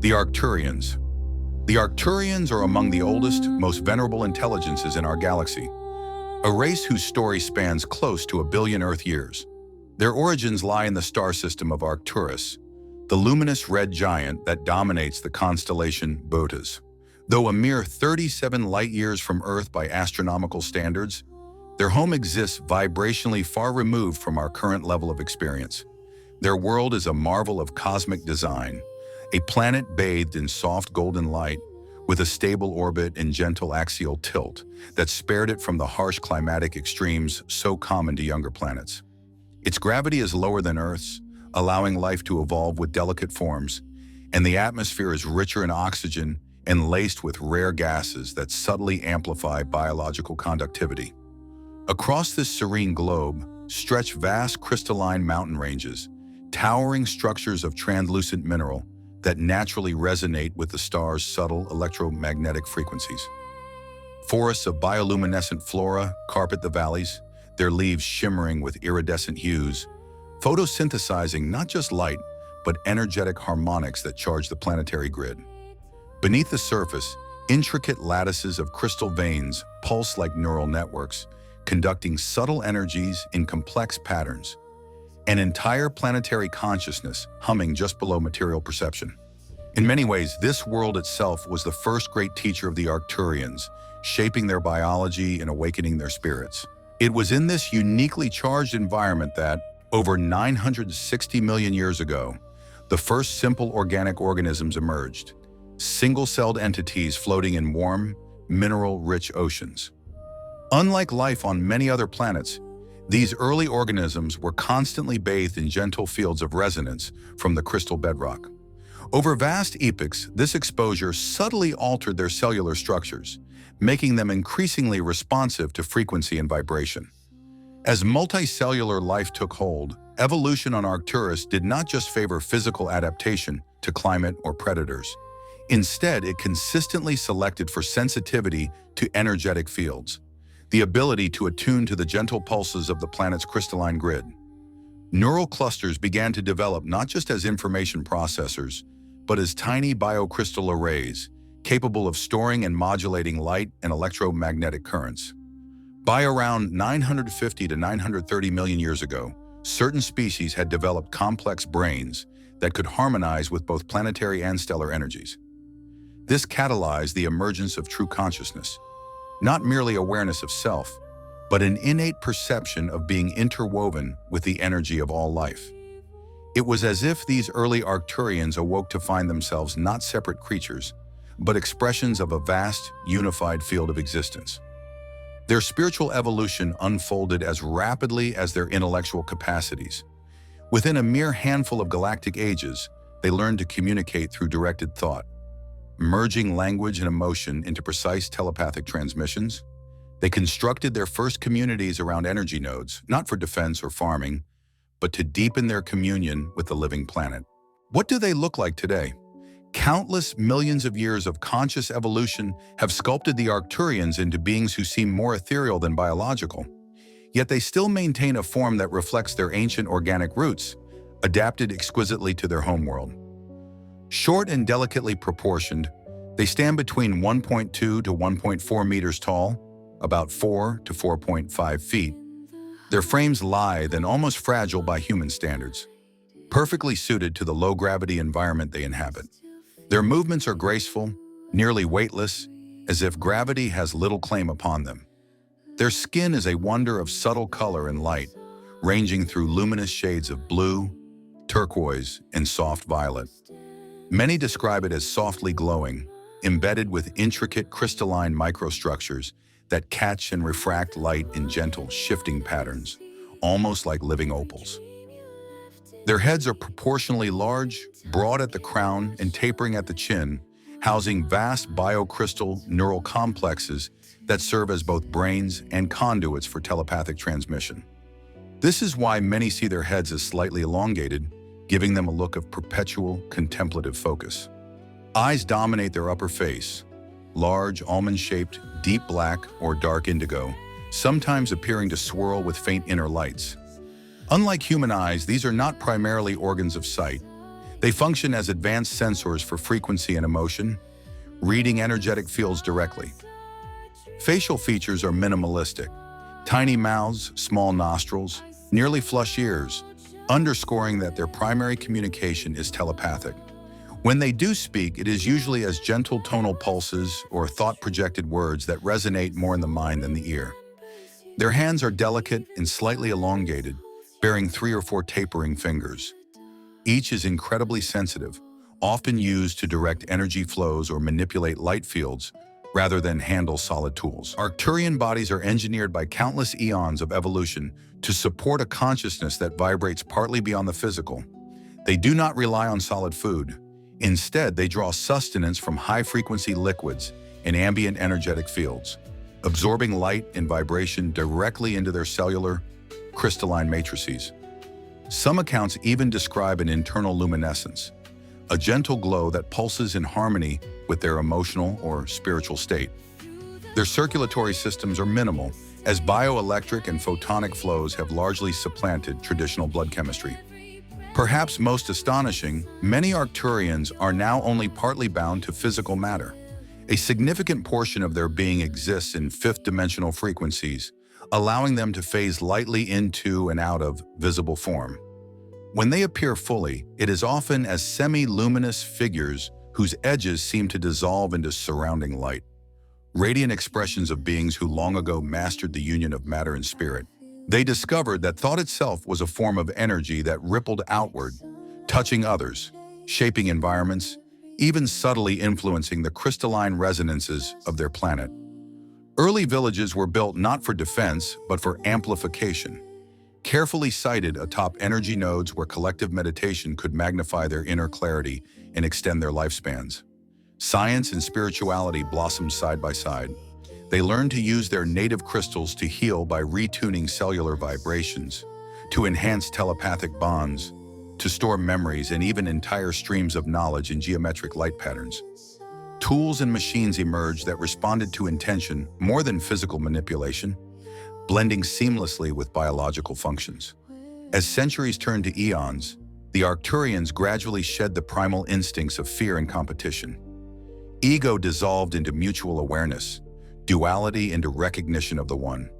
The Arcturians. The Arcturians are among the oldest, most venerable intelligences in our galaxy, a race whose story spans close to 1 billion Earth years. Their origins lie in the star system of Arcturus, the luminous red giant that dominates the constellation Boötes. Though a mere 37 light-years from Earth by astronomical standards, their home exists vibrationally far removed from our current level of experience. Their world is a marvel of cosmic design, a planet bathed in soft golden light, with a stable orbit and gentle axial tilt that spared it from the harsh climatic extremes so common to younger planets. Its gravity is lower than Earth's, allowing life to evolve with delicate forms, and the atmosphere is richer in oxygen and laced with rare gases that subtly amplify biological conductivity. Across this serene globe stretch vast crystalline mountain ranges, towering structures of translucent mineral that naturally resonate with the star's subtle electromagnetic frequencies. Forests of bioluminescent flora carpet the valleys, their leaves shimmering with iridescent hues, photosynthesizing not just light, but energetic harmonics that charge the planetary grid. Beneath the surface, intricate lattices of crystal veins pulse like neural networks, conducting subtle energies in complex patterns. An entire planetary consciousness humming just below material perception. In many ways, this world itself was the first great teacher of the Arcturians, shaping their biology and awakening their spirits. It was in this uniquely charged environment that, over 960 million years ago, the first simple organic organisms emerged, single-celled entities floating in warm, mineral-rich oceans. Unlike life on many other planets, these early organisms were constantly bathed in gentle fields of resonance from the crystal bedrock. Over vast epochs, this exposure subtly altered their cellular structures, making them increasingly responsive to frequency and vibration. As multicellular life took hold, evolution on Arcturus did not just favor physical adaptation to climate or predators. Instead, it consistently selected for sensitivity to energetic fields, the ability to attune to the gentle pulses of the planet's crystalline grid. Neural clusters began to develop not just as information processors, but as tiny biocrystal arrays, capable of storing and modulating light and electromagnetic currents. By around 950 to 930 million years ago, certain species had developed complex brains that could harmonize with both planetary and stellar energies. This catalyzed the emergence of true consciousness, not merely awareness of self, but an innate perception of being interwoven with the energy of all life. It was as if these early Arcturians awoke to find themselves not separate creatures, but expressions of a vast, unified field of existence. Their spiritual evolution unfolded as rapidly as their intellectual capacities. Within a mere handful of galactic ages, they learned to communicate through directed thought, merging language and emotion into precise telepathic transmissions. They constructed their first communities around energy nodes, not for defense or farming, but to deepen their communion with the living planet. What do they look like today? Countless millions of years of conscious evolution have sculpted the Arcturians into beings who seem more ethereal than biological. Yet they still maintain a form that reflects their ancient organic roots, adapted exquisitely to their homeworld. Short and delicately proportioned, they stand between 1.2 to 1.4 meters tall, about 4 to 4.5 feet. Their frames lithe and almost fragile by human standards, perfectly suited to the low-gravity environment they inhabit. Their movements are graceful, nearly weightless, as if gravity has little claim upon them. Their skin is a wonder of subtle color and light, ranging through luminous shades of blue, turquoise, and soft violet. Many describe it as softly glowing, embedded with intricate crystalline microstructures that catch and refract light in gentle, shifting patterns, almost like living opals. Their heads are proportionally large, broad at the crown and tapering at the chin, housing vast biocrystal neural complexes that serve as both brains and conduits for telepathic transmission. This is why many see their heads as slightly elongated, giving them a look of perpetual, contemplative focus. Eyes dominate their upper face, large, almond-shaped, deep black or dark indigo, sometimes appearing to swirl with faint inner lights. Unlike human eyes, these are not primarily organs of sight. They function as advanced sensors for frequency and emotion, reading energetic fields directly. Facial features are minimalistic. Tiny mouths, small nostrils, nearly flush ears, underscoring that their primary communication is telepathic. When they do speak, it is usually as gentle tonal pulses or thought-projected words that resonate more in the mind than the ear. Their hands are delicate and slightly elongated, bearing 3 or 4 tapering fingers. Each is incredibly sensitive, often used to direct energy flows or manipulate light fields, rather than handle solid tools. Arcturian bodies are engineered by countless eons of evolution to support a consciousness that vibrates partly beyond the physical. They do not rely on solid food. Instead, they draw sustenance from high-frequency liquids and ambient energetic fields, absorbing light and vibration directly into their cellular, crystalline matrices. Some accounts even describe an internal luminescence, a gentle glow that pulses in harmony with their emotional or spiritual state. Their circulatory systems are minimal, as bioelectric and photonic flows have largely supplanted traditional blood chemistry. Perhaps most astonishing, many Arcturians are now only partly bound to physical matter. A significant portion of their being exists in fifth-dimensional frequencies, allowing them to phase lightly into and out of visible form. When they appear fully, it is often as semi-luminous figures whose edges seem to dissolve into surrounding light. Radiant expressions of beings who long ago mastered the union of matter and spirit. They discovered that thought itself was a form of energy that rippled outward, touching others, shaping environments, even subtly influencing the crystalline resonances of their planet. Early villages were built not for defense, but for amplification, carefully sited atop energy nodes where collective meditation could magnify their inner clarity and extend their lifespans. Science and spirituality blossomed side by side. They learned to use their native crystals to heal by retuning cellular vibrations, to enhance telepathic bonds, to store memories and even entire streams of knowledge in geometric light patterns. Tools and machines emerged that responded to intention more than physical manipulation, blending seamlessly with biological functions. As centuries turned to eons, the Arcturians gradually shed the primal instincts of fear and competition. Ego dissolved into mutual awareness, duality into recognition of the one.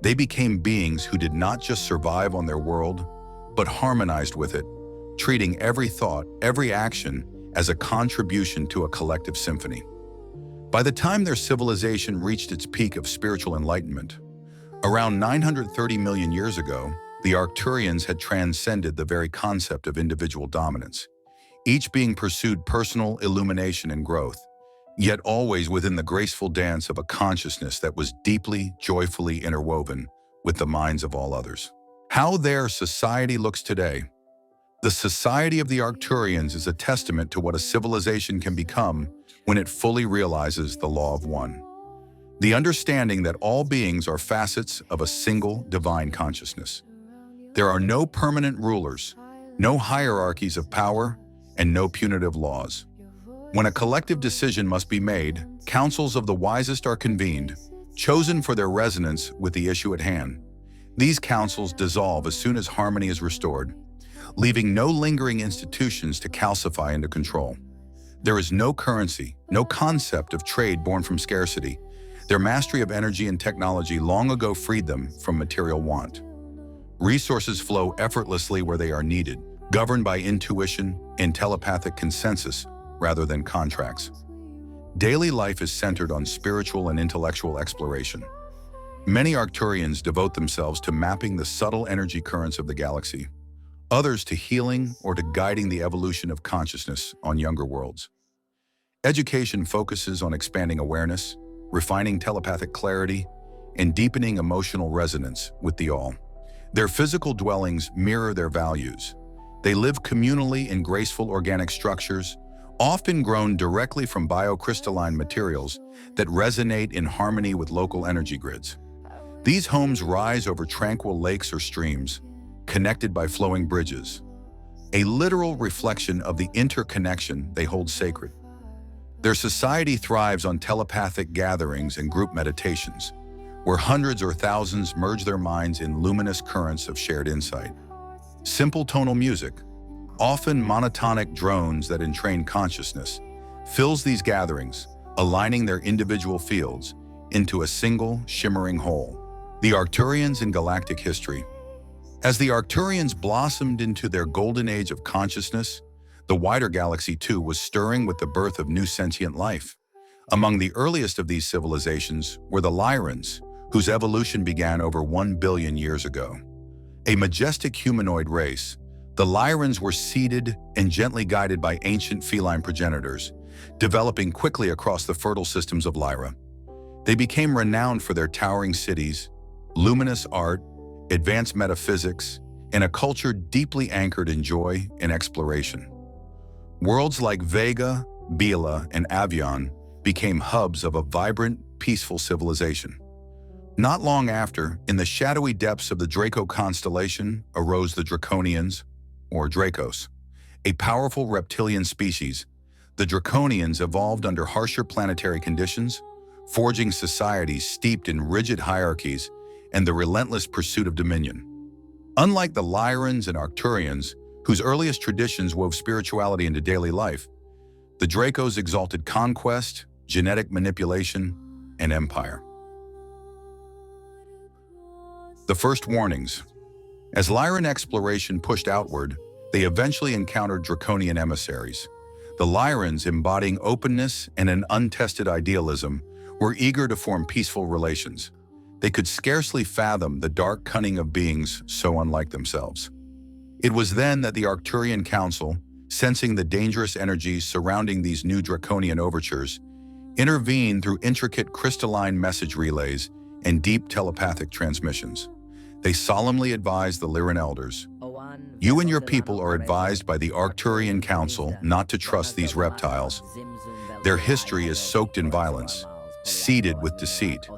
They became beings who did not just survive on their world, but harmonized with it, treating every thought, every action as a contribution to a collective symphony. By the time their civilization reached its peak of spiritual enlightenment, around 930 million years ago, the Arcturians had transcended the very concept of individual dominance. Each being pursued personal illumination and growth, yet always within the graceful dance of a consciousness that was deeply, joyfully interwoven with the minds of all others. How their society looks today. The society of the Arcturians is a testament to what a civilization can become when it fully realizes the law of one. The understanding that all beings are facets of a single divine consciousness. There are no permanent rulers, no hierarchies of power, and no punitive laws. When a collective decision must be made, councils of the wisest are convened, chosen for their resonance with the issue at hand. These councils dissolve as soon as harmony is restored, leaving no lingering institutions to calcify into control. There is no currency, no concept of trade born from scarcity. Their mastery of energy and technology long ago freed them from material want. Resources flow effortlessly where they are needed, governed by intuition and telepathic consensus rather than contracts. Daily life is centered on spiritual and intellectual exploration. Many Arcturians devote themselves to mapping the subtle energy currents of the galaxy, others to healing or to guiding the evolution of consciousness on younger worlds. Education focuses on expanding awareness, refining telepathic clarity, and deepening emotional resonance with the all. Their physical dwellings mirror their values. They live communally in graceful organic structures, often grown directly from biocrystalline materials that resonate in harmony with local energy grids. These homes rise over tranquil lakes or streams, connected by flowing bridges, a literal reflection of the interconnection they hold sacred. Their society thrives on telepathic gatherings and group meditations, where hundreds or thousands merge their minds in luminous currents of shared insight. Simple tonal music, often monotonic drones that entrain consciousness, fills these gatherings, aligning their individual fields into a single shimmering whole. The Arcturians in galactic history. As the Arcturians blossomed into their golden age of consciousness, the wider galaxy too was stirring with the birth of new sentient life. Among the earliest of these civilizations were the Lyrans, whose evolution began over 1 billion years ago. A majestic humanoid race, the Lyrans were seeded and gently guided by ancient feline progenitors, developing quickly across the fertile systems of Lyra. They became renowned for their towering cities, luminous art, advanced metaphysics, and a culture deeply anchored in joy and exploration. Worlds like Vega, Bila, and Avion became hubs of a vibrant, peaceful civilization. Not long after, in the shadowy depths of the Draco constellation arose the Draconians, or Dracos, a powerful reptilian species. The Draconians evolved under harsher planetary conditions, forging societies steeped in rigid hierarchies and the relentless pursuit of dominion. Unlike the Lyrans and Arcturians, whose earliest traditions wove spirituality into daily life, the Dracos exalted conquest, genetic manipulation, and empire. The first warnings. As Lyran exploration pushed outward, they eventually encountered Draconian emissaries. The Lyrans, embodying openness and an untested idealism, were eager to form peaceful relations. They could scarcely fathom the dark cunning of beings so unlike themselves. It was then that the Arcturian Council, sensing the dangerous energies surrounding these new draconian overtures, intervened through intricate crystalline message relays and deep telepathic transmissions. They solemnly advised the Lyran elders, "You and your people are advised by the Arcturian Council not to trust these reptiles. Their history is soaked in violence, seeded with deceit.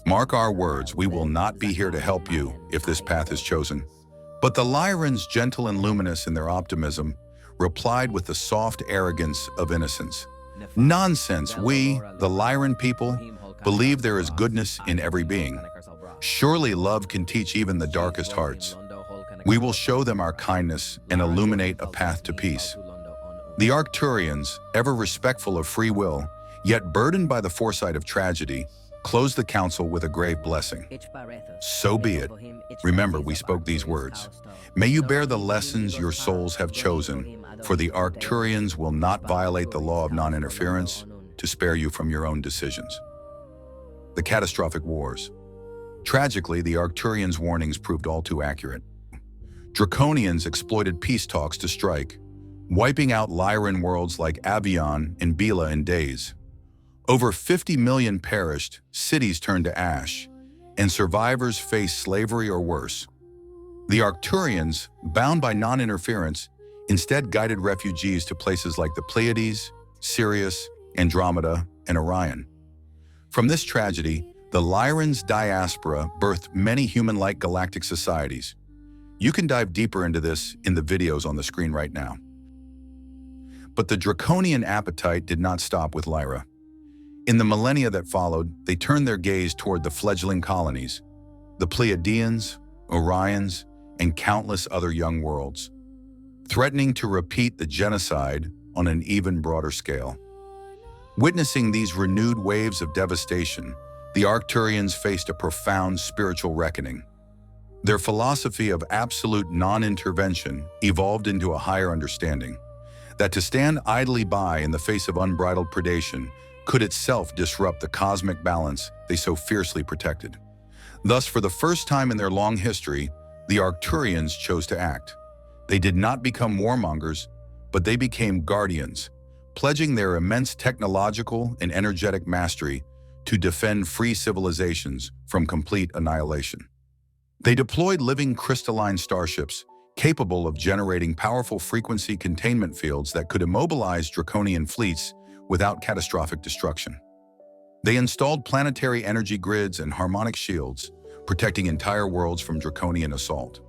Mark our words, we will not be here to help you if this path is chosen." But the Lyrans, gentle and luminous in their optimism, replied with the soft arrogance of innocence. "Nonsense, we, the Lyran people, believe there is goodness in every being. Surely love can teach even the darkest hearts. We will show them our kindness and illuminate a path to peace." The Arcturians, ever respectful of free will, yet burdened by the foresight of tragedy, closed the council with a grave blessing. "So be it. Remember, we spoke these words. May you bear the lessons your souls have chosen, for the Arcturians will not violate the law of non-interference to spare you from your own decisions." The catastrophic wars. Tragically, the Arcturians' warnings proved all too accurate. Draconians exploited peace talks to strike, wiping out Lyran worlds like Avion and Bila in days. Over 50 million perished, cities turned to ash, and survivors faced slavery or worse. The Arcturians, bound by non-interference, instead guided refugees to places like the Pleiades, Sirius, Andromeda, and Orion. From this tragedy, the Lyrans' diaspora birthed many human-like galactic societies. You can dive deeper into this in the videos on the screen right now. But the draconian appetite did not stop with Lyra. In the millennia that followed, they turned their gaze toward the fledgling colonies, the Pleiadians, Orions, and countless other young worlds, threatening to repeat the genocide on an even broader scale. Witnessing these renewed waves of devastation, the Arcturians faced a profound spiritual reckoning. Their philosophy of absolute non-intervention evolved into a higher understanding that to stand idly by in the face of unbridled predation could itself disrupt the cosmic balance they so fiercely protected. Thus, for the first time in their long history, the Arcturians chose to act. They did not become warmongers, but they became guardians, pledging their immense technological and energetic mastery to defend free civilizations from complete annihilation. They deployed living crystalline starships capable of generating powerful frequency containment fields that could immobilize draconian fleets without catastrophic destruction. They installed planetary energy grids and harmonic shields, protecting entire worlds from draconian assault.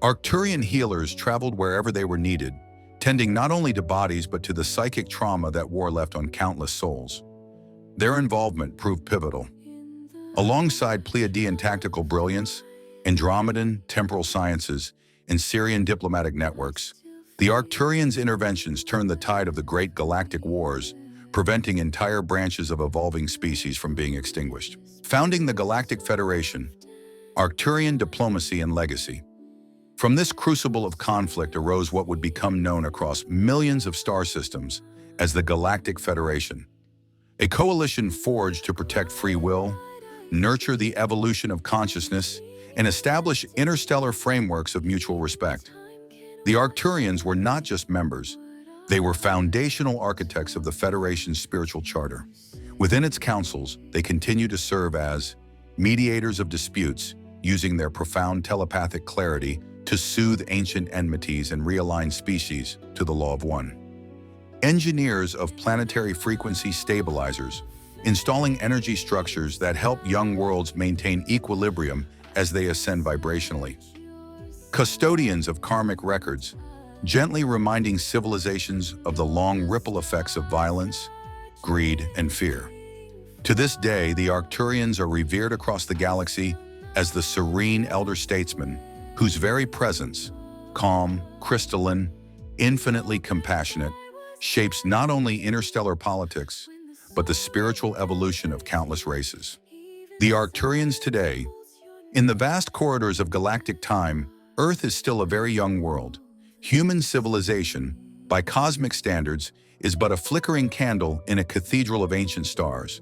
Arcturian healers traveled wherever they were needed, tending not only to bodies but to the psychic trauma that war left on countless souls. Their involvement proved pivotal. Alongside Pleiadian tactical brilliance, Andromedan temporal sciences, and Syrian diplomatic networks, the Arcturians' interventions turned the tide of the Great Galactic Wars, preventing entire branches of evolving species from being extinguished. Founding the Galactic Federation, Arcturian diplomacy and legacy. From this crucible of conflict arose what would become known across millions of star systems as the Galactic Federation, a coalition forged to protect free will, nurture the evolution of consciousness, and establish interstellar frameworks of mutual respect. The Arcturians were not just members, they were foundational architects of the Federation's spiritual charter. Within its councils, they continue to serve as mediators of disputes, using their profound telepathic clarity to soothe ancient enmities and realign species to the law of one. Engineers of planetary frequency stabilizers, installing energy structures that help young worlds maintain equilibrium as they ascend vibrationally. Custodians of karmic records, gently reminding civilizations of the long ripple effects of violence, greed, and fear. To this day, the Arcturians are revered across the galaxy as the serene elder statesmen whose very presence, calm, crystalline, infinitely compassionate, shapes not only interstellar politics, but the spiritual evolution of countless races. The Arcturians today, in the vast corridors of galactic time, Earth is still a very young world. Human civilization, by cosmic standards, is but a flickering candle in a cathedral of ancient stars.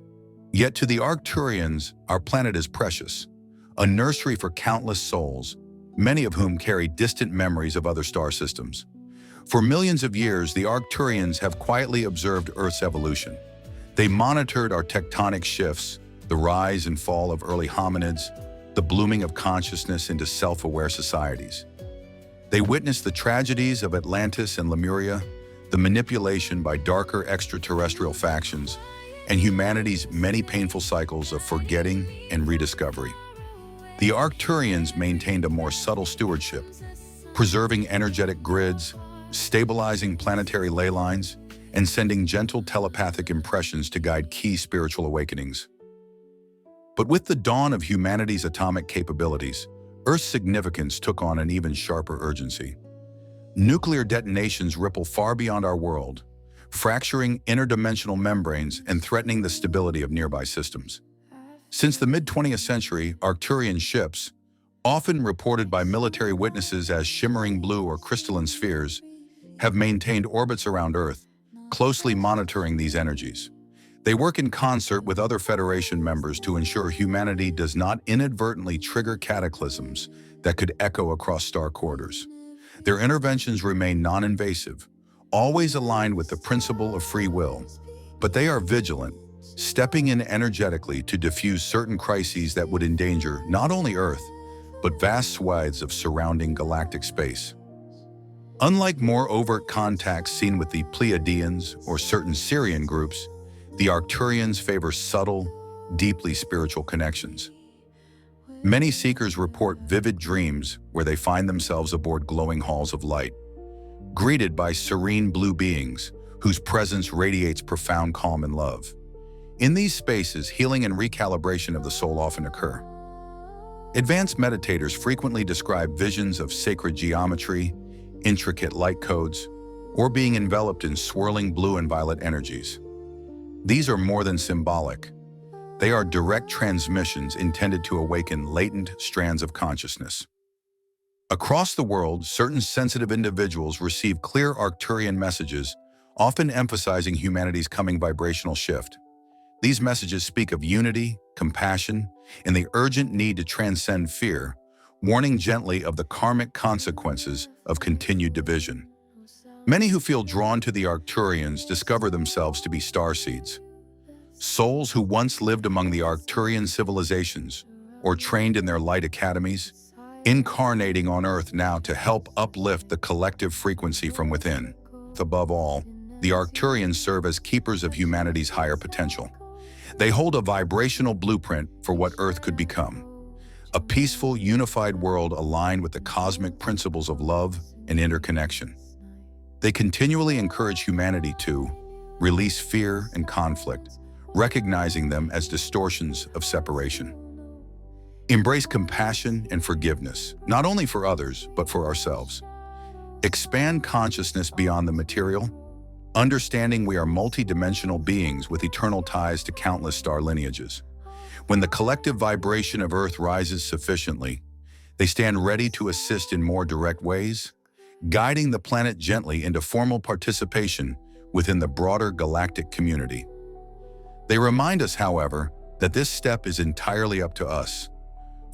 Yet to the Arcturians, our planet is precious, a nursery for countless souls, many of whom carry distant memories of other star systems. For millions of years, the Arcturians have quietly observed Earth's evolution. They monitored our tectonic shifts, the rise and fall of early hominids, the blooming of consciousness into self-aware societies. They witnessed the tragedies of Atlantis and Lemuria, the manipulation by darker extraterrestrial factions, and humanity's many painful cycles of forgetting and rediscovery. The Arcturians maintained a more subtle stewardship, preserving energetic grids, stabilizing planetary ley lines, and sending gentle telepathic impressions to guide key spiritual awakenings. But with the dawn of humanity's atomic capabilities, Earth's significance took on an even sharper urgency. Nuclear detonations ripple far beyond our world, fracturing interdimensional membranes and threatening the stability of nearby systems. Since the mid-20th century, Arcturian ships, often reported by military witnesses as shimmering blue or crystalline spheres, have maintained orbits around Earth, closely monitoring these energies. They work in concert with other Federation members to ensure humanity does not inadvertently trigger cataclysms that could echo across star corridors. Their interventions remain non-invasive, always aligned with the principle of free will, but they are vigilant, stepping in energetically to diffuse certain crises that would endanger not only Earth, but vast swathes of surrounding galactic space. Unlike more overt contacts seen with the Pleiadians or certain Syrian groups, the Arcturians favor subtle, deeply spiritual connections. Many seekers report vivid dreams where they find themselves aboard glowing halls of light, greeted by serene blue beings whose presence radiates profound calm and love. In these spaces, healing and recalibration of the soul often occur. Advanced meditators frequently describe visions of sacred geometry, intricate light codes, or being enveloped in swirling blue and violet energies. These are more than symbolic. They are direct transmissions intended to awaken latent strands of consciousness. Across the world, certain sensitive individuals receive clear Arcturian messages, often emphasizing humanity's coming vibrational shift. These messages speak of unity, compassion, and the urgent need to transcend fear, warning gently of the karmic consequences of continued division. Many who feel drawn to the Arcturians discover themselves to be starseeds, souls who once lived among the Arcturian civilizations or trained in their light academies, incarnating on Earth now to help uplift the collective frequency from within. Above all, the Arcturians serve as keepers of humanity's higher potential. They hold a vibrational blueprint for what Earth could become, a peaceful, unified world aligned with the cosmic principles of love and interconnection. They continually encourage humanity to release fear and conflict, recognizing them as distortions of separation. Embrace compassion and forgiveness, not only for others, but for ourselves. Expand consciousness beyond the material, understanding we are multidimensional beings with eternal ties to countless star lineages. When the collective vibration of Earth rises sufficiently, they stand ready to assist in more direct ways, guiding the planet gently into formal participation within the broader galactic community. They remind us, however, that this step is entirely up to us,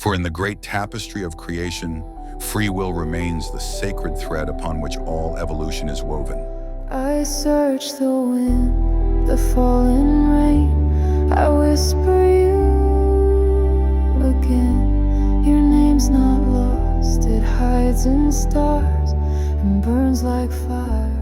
for in the great tapestry of creation, free will remains the sacred thread upon which all evolution is woven. I search the wind, the falling rain, I whisper you again. Your name's not lost, it hides in stars and burns like fire.